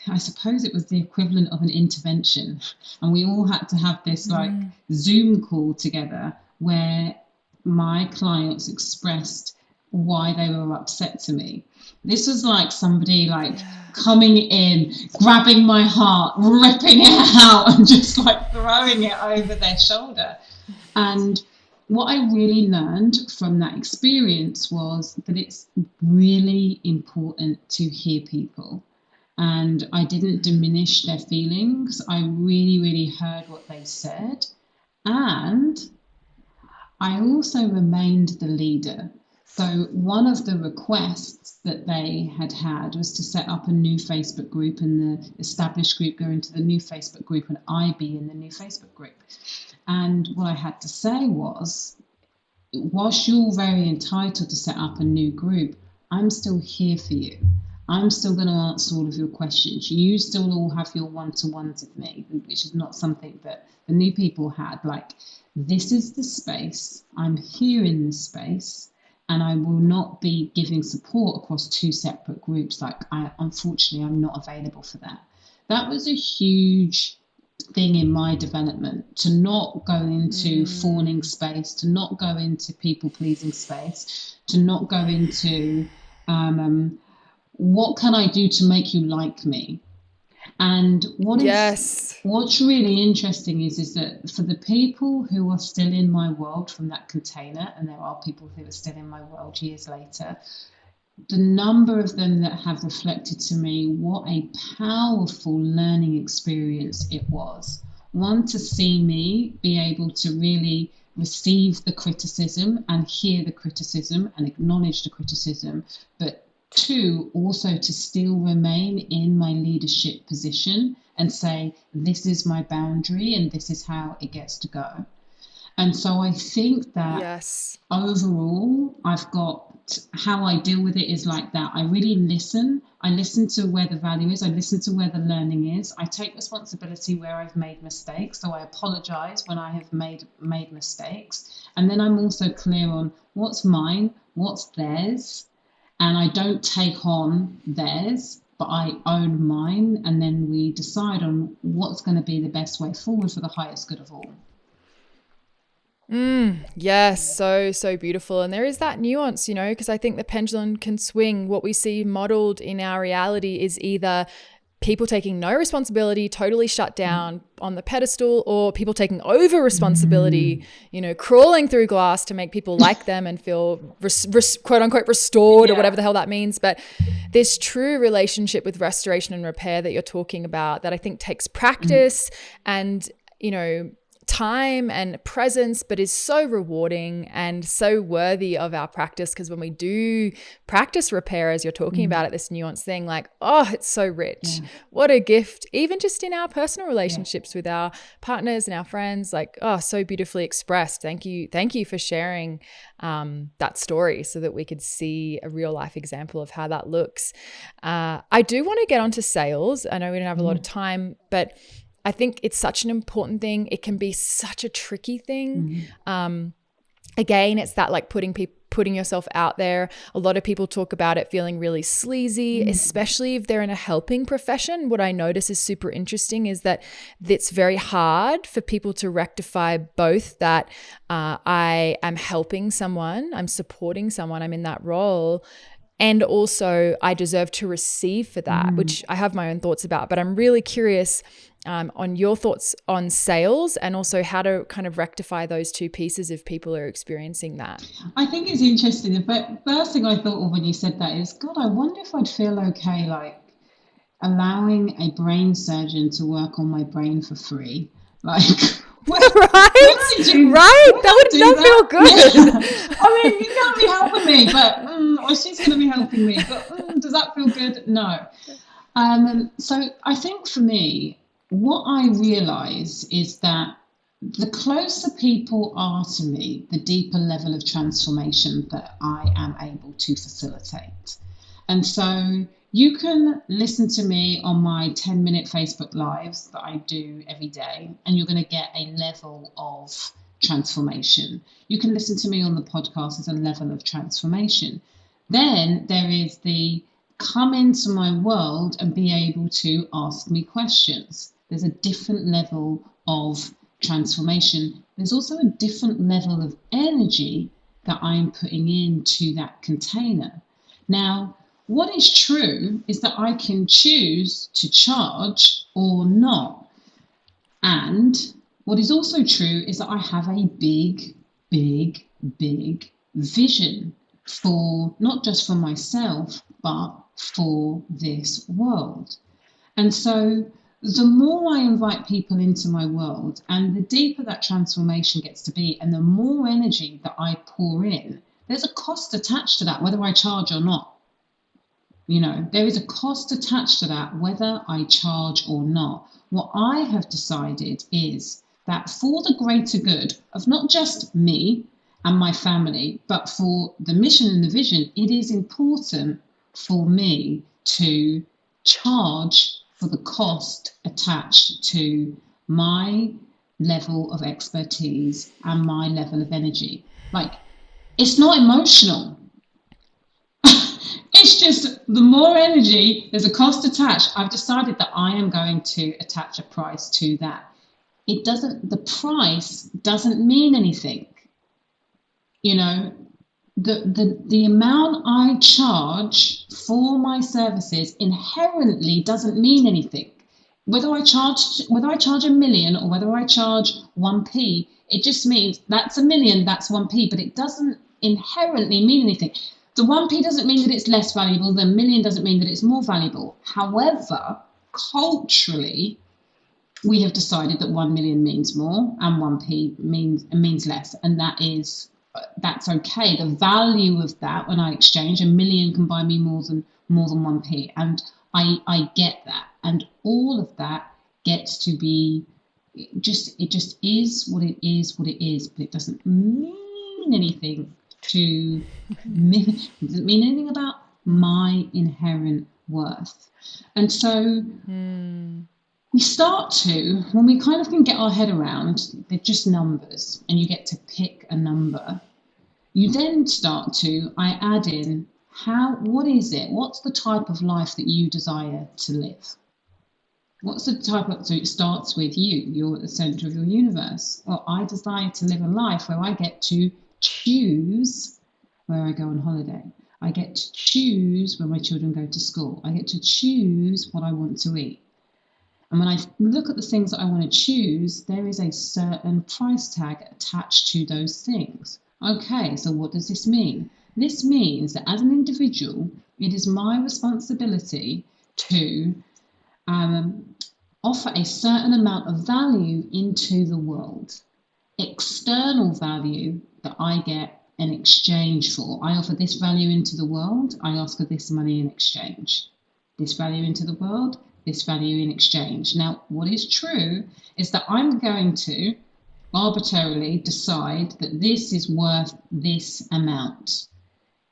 I suppose it was the equivalent of an intervention, and we all had to have this Zoom call together where my clients expressed why they were upset to me. This was like somebody like coming in, grabbing my heart, ripping it out, and just like throwing it over their shoulder. And what I really learned from that experience was that it's really important to hear people. And I didn't diminish their feelings. I really, really heard what they said. And I also remained the leader. So one of the requests that they had was to set up a new Facebook group, and the established group go into the new Facebook group, and I be in the new Facebook group. And what I had to say was, whilst you're very entitled to set up a new group, I'm still here for you. I'm still going to answer all of your questions. You still all have your one-to-ones with me, which is not something that the new people had. Like, this is the space. I'm here in this space, and I will not be giving support across two separate groups. Like, unfortunately, I'm not available for that. That was a huge thing in my development, to not go into fawning space, to not go into people-pleasing space, to not go into what can I do to make you like me? And what's really interesting is that for the people who are still in my world from that container, and there are people who are still in my world years later, the number of them that have reflected to me what a powerful learning experience it was. One, to see me be able to really receive the criticism and hear the criticism and acknowledge the criticism, but two, also to still remain in my leadership position and say, this is my boundary and this is how it gets to go. And so I think that overall, I've got, how I deal with it is like that. I really listen. I listen to where the value is. I listen to where the learning is. I take responsibility where I've made mistakes. So I apologize when I have made mistakes. And then I'm also clear on what's mine, what's theirs. And I don't take on theirs, but I own mine. And then we decide on what's going to be the best way forward for the highest good of all. Yes, so beautiful. And there is that nuance, you know, because I think the pendulum can swing. What we see modeled in our reality is either people taking no responsibility, totally shut down on the pedestal, or people taking over responsibility, you know, crawling through glass to make people like them and feel quote unquote restored, or whatever the hell that means. But this true relationship with restoration and repair that you're talking about, that I think takes practice and, you know, time and presence, but is so rewarding and so worthy of our practice. Because when we do practice repair, as you're talking about it, this nuanced thing, like, oh, it's so rich. What a gift, even just in our personal relationships with our partners and our friends, like, oh, so beautifully expressed. Thank you for sharing that story so that we could see a real life example of how that looks. I do want to get onto sales. I know we don't have a lot of time, but I think it's such an important thing. It can be such a tricky thing. Again, it's that like putting yourself out there. A lot of people talk about it feeling really sleazy, especially if they're in a helping profession. What I notice is super interesting is that it's very hard for people to rectify both that I am helping someone, I'm supporting someone, I'm in that role, and also I deserve to receive for that, which I have my own thoughts about. But I'm really curious on your thoughts on sales, and also how to kind of rectify those two pieces if people are experiencing that. I think it's interesting. The first thing I thought of when you said that is, God, I wonder if I'd feel okay like allowing a brain surgeon to work on my brain for free. Like, right? That would not feel good. Yeah. I mean, you can't be helping me, but or she's going to be helping me, but does that feel good? No. So I think for me, what I realize is that the closer people are to me, the deeper level of transformation that I am able to facilitate. And so you can listen to me on my 10-minute Facebook Lives that I do every day, and you're going to get a level of transformation. You can listen to me on the podcast as a level of transformation. Then there is the come into my world and be able to ask me questions. There's a different level of transformation, there's also a different level of energy that I'm putting into that container. Now, what is true is that I can choose to charge or not. And what is also true is that I have a big, big, big vision for not just for myself, but for this world. And so the more I invite people into my world and the deeper that transformation gets to be and the more energy that I pour in, there's a cost attached to that, whether I charge or not. There is a cost attached to that, whether I charge or not. What I have decided is that for the greater good of not just me and my family, but for the mission and the vision, it is important for me to charge for the cost attached to my level of expertise and my level of energy. Like, it's not emotional. It's just the more energy, there's a cost attached. I've decided that I am going to attach a price to that. The price doesn't mean anything. The amount I charge for my services inherently doesn't mean anything. Whether I charge $1 million or whether I charge 1p, it just means that's $1 million, that's 1p, but it doesn't inherently mean anything. The 1p doesn't mean that it's less valuable. The $1 million doesn't mean that it's more valuable. However, culturally, we have decided that 1 million means more and 1p means less, and that's okay. The value of that, when I exchange, 1 million can buy me more than 1p, and I get that, and all of that gets to be it just is what it is, but it doesn't mean anything to me. It doesn't mean anything about my inherent worth. And so we start to, when we kind of can get our head around, they're just numbers and you get to pick a number, you then start to, I add in, what is it? What's the type of life that you desire to live? What's the type of, so it starts with you, you're at the center of your universe. Well, I desire to live a life where I get to choose where I go on holiday. I get to choose where my children go to school. I get to choose what I want to eat. And when I look at the things that I want to choose, there is a certain price tag attached to those things. Okay, so what does this mean? This means that as an individual, it is my responsibility to offer a certain amount of value into the world. External value that I get an exchange for. I offer this value into the world, I ask for this money in exchange. This value into the world, this value in exchange. Now, what is true is that I'm going to arbitrarily decide that this is worth this amount.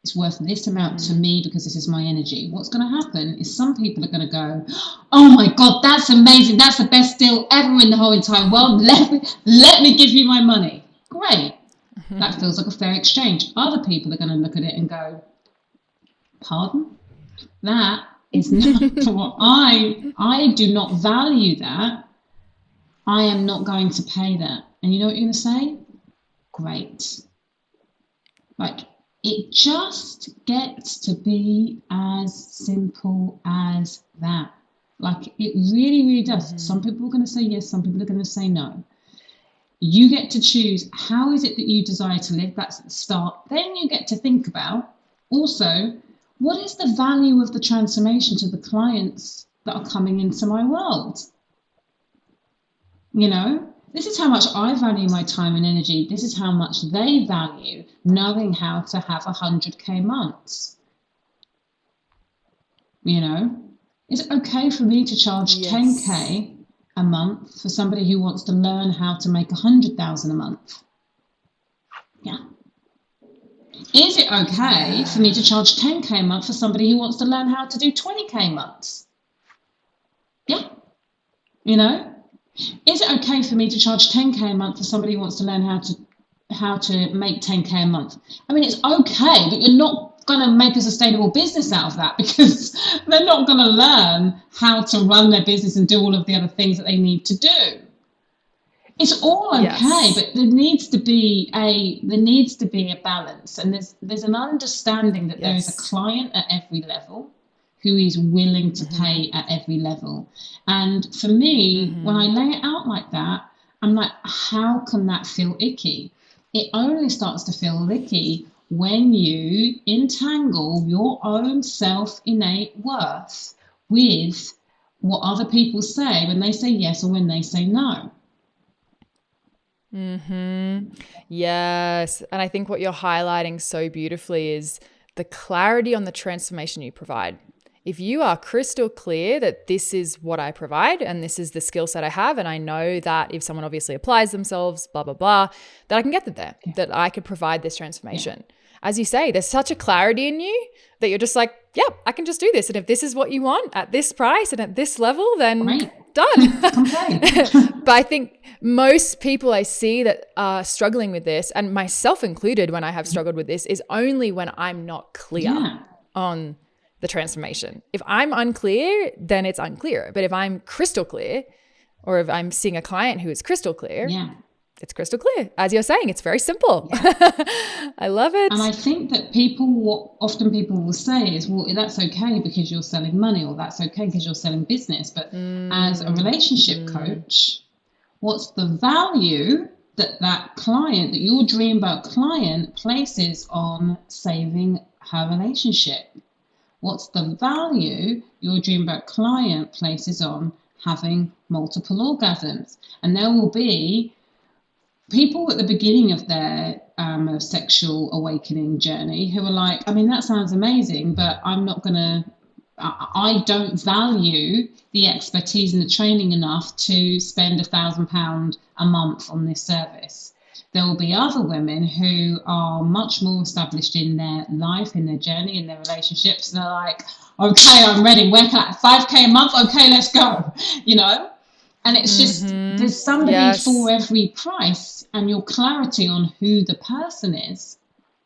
It's worth this amount to me because this is my energy. What's going to happen is some people are going to go, oh my God, that's amazing. That's the best deal ever in the whole entire world. Let me give you my money. Great. That feels like a fair exchange. Other people are going to look at it and go, pardon? That is not what I do not value that. I am not going to pay that. And you know what you're going to say? Great. Like, it just gets to be as simple as that. Like, it really, really does. Some people are going to say yes, some people are going to say no. You get to choose how is it that you desire to live. That's the start. Then you get to think about also, what is the value of the transformation to the clients that are coming into my world? This is how much I value my time and energy. This is how much they value knowing how to have 100k months. Is it okay for me to charge 10k a month for somebody who wants to learn how to make 100,000 a month? Yeah. Is it okay for me to charge 10k a month for somebody who wants to learn how to do 20k months? Yeah. Is it okay for me to charge 10k a month for somebody who wants to learn how to make 10k a month? I mean, it's okay, but you're not going to make a sustainable business out of that because they're not going to learn how to run their business and do all of the other things that they need to do. It's all okay, Yes. but there needs to be a balance, and there's an understanding that there is a Yes. client at every level who is willing to pay at every level. And for me, when I lay it out like that, I'm like, how can that feel icky? It only starts to feel icky when you entangle your own self innate worth with what other people say when they say yes or when they say no. Yes. And I think what you're highlighting so beautifully is the clarity on the transformation you provide. If you are crystal clear that this is what I provide and this is the skill set I have, and I know that if someone obviously applies themselves, blah, blah, blah, that I can get them there, that I could provide this transformation. As you say, there's such a clarity in you that you're just like, yeah, I can just do this. And if this is what you want at this price and at this level, then done. But I think most people I see that are struggling with this, and myself included when I have struggled with this, is only when I'm not clear on the transformation. If I'm unclear, then it's unclear. But if I'm crystal clear, or if I'm seeing a client who is crystal clear, it's crystal clear. As you're saying, it's very simple. I love it. And I think that what often people will say is, well, that's okay because you're selling money, or that's okay because you're selling business. But as a relationship coach, what's the value that client, that your dreamboat client places on saving her relationship? What's the value your dreamboat client places on having multiple orgasms? And there will be people at the beginning of their sexual awakening journey who are like, I mean, that sounds amazing, but I don't value the expertise and the training enough to spend £1,000 a month on this service. There will be other women who are much more established in their life, in their journey, in their relationships, and they're like, okay, I'm ready. Where can I, 5K a month? Okay, let's go, And it's just, there's somebody for every price, and your clarity on who the person is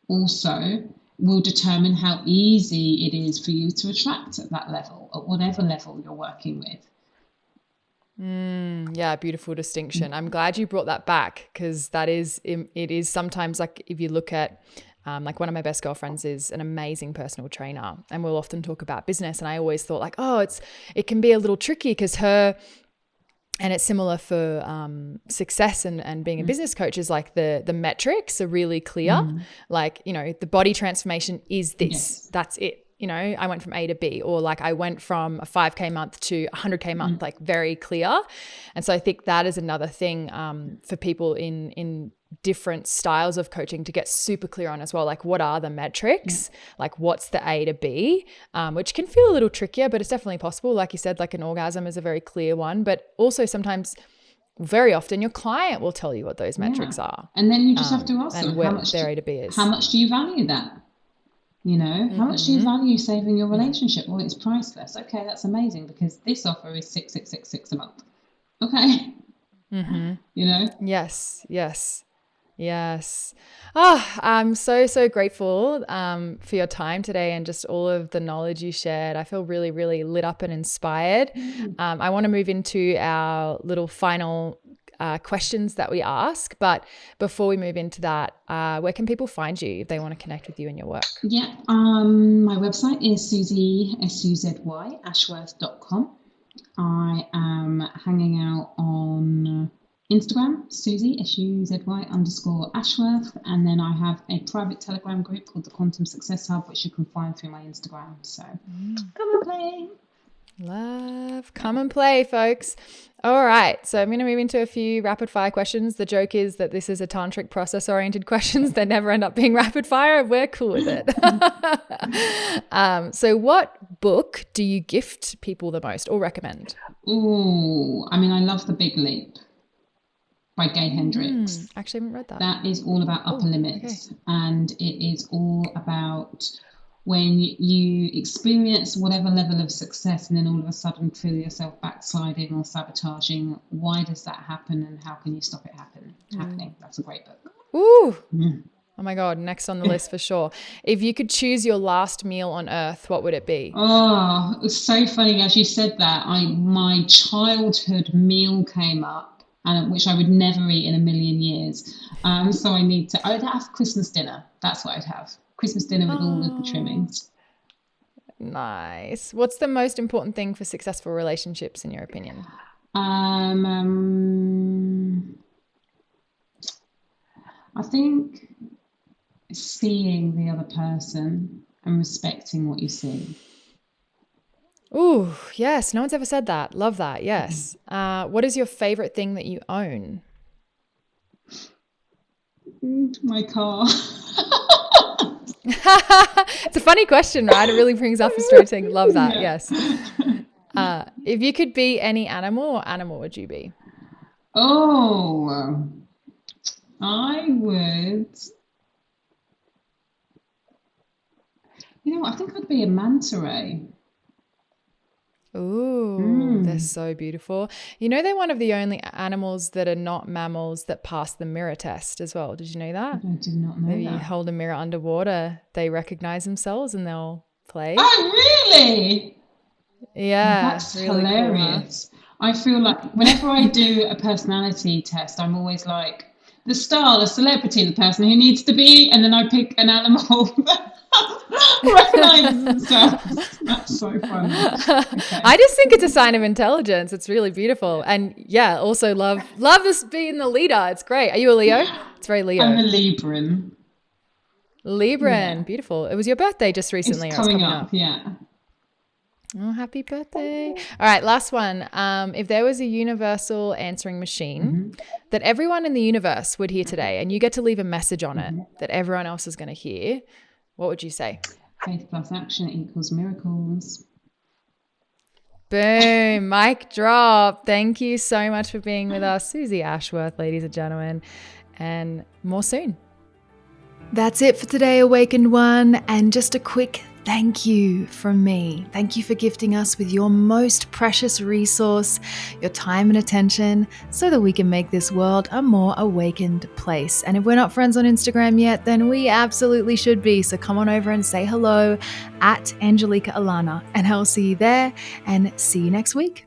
also will determine how easy it is for you to attract at that level, at whatever level you're working with. Yeah, beautiful distinction. I'm glad you brought that back, because it is sometimes, like, if you look at like, one of my best girlfriends is an amazing personal trainer, and we'll often talk about business. And I always thought like, it can be a little tricky because and it's similar for success and being a business coach, is like the metrics are really clear. Like, the body transformation is this, that's it. I went from A to B, or like I went from a 5K month to 100K month, like very clear. And so I think that is another thing for people in different styles of coaching to get super clear on as well. Like, what are the metrics? Like, what's the A to B? Which can feel a little trickier, but it's definitely possible. Like you said, like an orgasm is a very clear one, but also sometimes, very often, your client will tell you what those metrics are. And then you just have to ask them how much their A to B is. How much do you value that? How much do you value saving your relationship? Well, it's priceless. Okay, that's amazing, because this offer is 6,666 a month. Okay. Yes. I'm so grateful for your time today and just all of the knowledge you shared. I feel really, really lit up and inspired. I want to move into our little final questions that we ask. But before we move into that, where can people find you if they want to connect with you and your work? Yeah, my website is Suzy, Suzy, Ashworth.com. I am hanging out on Instagram, Suzy, SUZY_Ashworth. And then I have a private Telegram group called the Quantum Success Hub, which you can find through my Instagram. So come and play. Come and play, folks. All right. So I'm going to move into a few rapid fire questions. The joke is that this is a tantric process oriented questions. They never end up being rapid fire. We're cool with it. So what book do you gift people the most or recommend? I love The Big Leap by Gay Hendricks. Actually, I haven't read that. That is all about upper limits. Okay. And it is all about when you experience whatever level of success and then all of a sudden feel yourself backsliding or sabotaging. Why does that happen, and how can you stop it happening? That's a great book. Ooh. Oh my God, next on the list for sure. If you could choose your last meal on earth, what would it be? Oh, it's so funny as you said that. My childhood meal came up, which I would never eat in a million years. So I'd have Christmas dinner. That's what I'd have. Christmas dinner with all of the trimmings. Nice. What's the most important thing for successful relationships in your opinion? I think seeing the other person and respecting what you see. Ooh, yes. No one's ever said that. Love that. Yes. What is your favorite thing that you own? My car. It's a funny question, right? It really brings up the storytelling. Love that. Yeah. Yes. If you could be any animal, what animal would you be? Oh, I would. I think I'd be a manta ray. Ooh, they're so beautiful. They're one of the only animals that are not mammals that pass the mirror test as well. Did you know that? I did not know If that. you hold a mirror underwater, they recognize themselves and they'll play. Oh, really? Yeah. That's really hilarious. Cool, huh? I feel like whenever I do a personality test, I'm always like the star, the celebrity, the person who needs to be, and then I pick an animal that recognizes themselves. That's so funny. Okay. I just think it's a sign of intelligence. It's really beautiful. And yeah, also love this being the leader. It's great. Are you a Leo? It's very Leo. I'm a Libran. Yeah. Beautiful. It was your birthday just recently. It's coming up. Yeah. Oh, happy birthday. All right, last one. If there was a universal answering machine that everyone in the universe would hear today, and you get to leave a message on it that everyone else is going to hear, what would you say? Faith plus action equals miracles. Boom, mic drop. Thank you so much for being with us, Suzy Ashworth, ladies and gentlemen, and more soon. That's it for today, Awakened One, and just a quick thank you from me. Thank you for gifting us with your most precious resource, your time and attention, so that we can make this world a more awakened place. And if we're not friends on Instagram yet, then we absolutely should be. So come on over and say hello at Angelika Alana, and I'll see you there and see you next week.